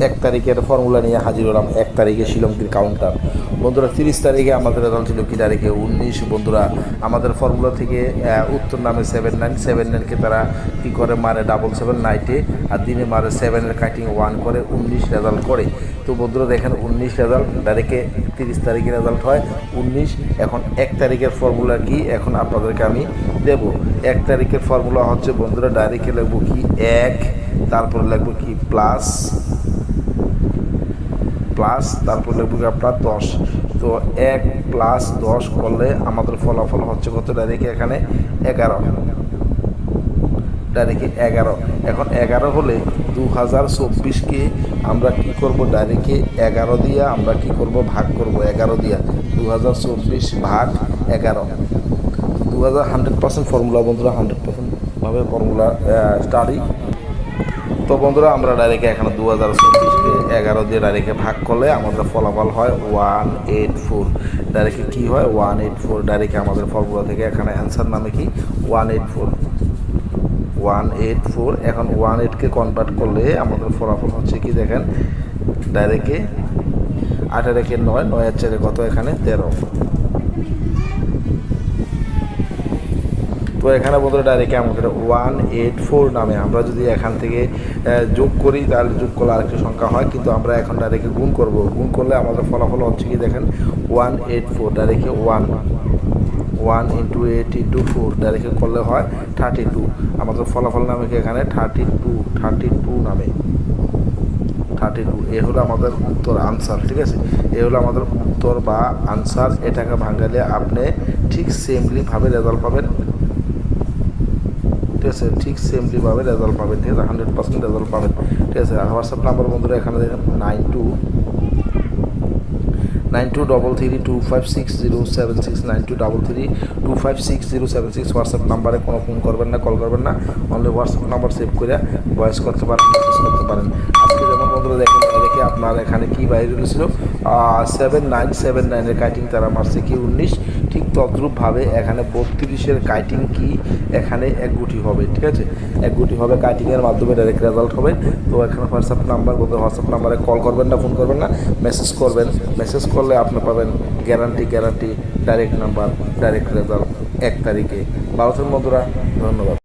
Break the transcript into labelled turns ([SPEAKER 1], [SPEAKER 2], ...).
[SPEAKER 1] এক তারিখের ফর্মুলা নিয়ে হাজির হলাম। 1 তারিখে শিলংটির কাউন্টার বন্ধুরা। 30 তারিখে আমাদের রেজাল্ট ছিল কি তারিখে 19 বন্ধুরা। আমাদের ফর্মুলা থেকে উত্তর নামে 79কে তারা কী করে মারে 77 নাইটে, আর দিনে মারে 7-এর কাটিং 1 করে 19 রেজাল্ট করে। তো বন্ধুরা দেখেন 19 রেজাল্ট ডাইরেক্টে 30 তারিখে রেজাল্ট হয় 19। এখন 1 তারিখের ফর্মুলা কি এখন আপনাদেরকে আমি দেব। 1 তারিখের ফর্মুলা হচ্ছে বন্ধুরা ডাইরেক্টে লিখবো কি 1, তারপরে লিখবো কি প্লাস, তারপর লিখবো কি আপনার 10। তো 1 + 10 করলে আমাদের ফলাফল হচ্ছে কত ডাইরেক্ট এখানে 11, ডাইরেক্ট 11। এখন 11 হলে 2024কে আমরা কি করব ডাইরেক্টে 11 দিয়ে আমরা কি করব ভাগ করব 11 দিয়ে 2024 ভাগ 11। 100% ফর্মুলা বন্ধুরা, 100% ভাবে ফর্মুলা স্টাডি। তো বন্ধুরা আমরা ডাইরেক্ট এখানে 2024কে 11 দিয়ে ডাইরেক্টে ভাগ করলে আমাদের ফলাফল হয় 184। ডাইরেক্টে কী হয় 184, ডাইরেক্টে আমাদের ফর্মুলা থেকে এখানে অ্যান্সার নামে কি 184। এখন 18কে কনভার্ট করলে আমাদের ফলাফল হচ্ছে কি দেখেন ডাইরেক্টে 18-কে 9, 9 4 কত এখানে 13। তো এখানে বন্ধুরা ডাইরেক্টে আমাদের 184 নামে আমরা যদি এখান থেকে যোগ করি তাহলে যোগ করলে আরেকটি সংখ্যা হয়, কিন্তু আমরা এখন ডাইরেক্টে গুণ করব। গুণ করলে আমাদের ফলাফল হচ্ছে কি দেখেন 184, ডাইরেক্টে 1 × 8 × 4 ডাইরেক্টে করলে হয় 32। আমাদের ফলাফল নামে কি এখানে 32 নামে 32। এ হলো আমাদের উত্তর আনসার, ঠিক আছে। এ হলো আমাদের উত্তর বা আনসার। এটাকে ভাঙালে আপনি ঠিক সেমলিভাবে রেজাল্ট পাবেন, ঠিক আছে। ঠিক সেমলিভাবে রেজাল্ট পাবেন, ঠিক আছে। 100% রেজাল্ট পাবেন, ঠিক আছে। আর হোয়াটসঅ্যাপ নাম্বার বন্ধুরা এখানে দেখেন 9233256076, 9233256076 হোয়াটসঅ্যাপ নাম্বারে কোনো ফোন করবেন না, কল করবেন না। অনলি হোয়াটসঅ্যাপ নাম্বার সেভ করে ভয়েস করতে পারেন, মেসেজ করতে পারেন। আজকে যেমন বন্ধুরা দেখেন দেখে আপনার এখানে কী বাইরে ছিল 7979-এর কাটিং তারা মারছে কি 19। ঠিক তদ্রূপভাবে এখানে 32-এর কাটিং কি এখানে 1 গুটি হবে, ঠিক আছে। 1 গুটি হবে, কাটিংয়ের মাধ্যমে ডাইরেক্ট রেজাল্ট হবে। তো এখানে হোয়াটসঅ্যাপ নাম্বার বলতে হোয়াটসঅ্যাপ নাম্বারে কল করবেন না, ফোন করবেন না, মেসেজ করবেন। মেসেজ করলে আপনি পাবেন guarantee direct number, direct result 1 তারিখে। ভালো থাকুন বন্ধুরা, ধন্যবাদ।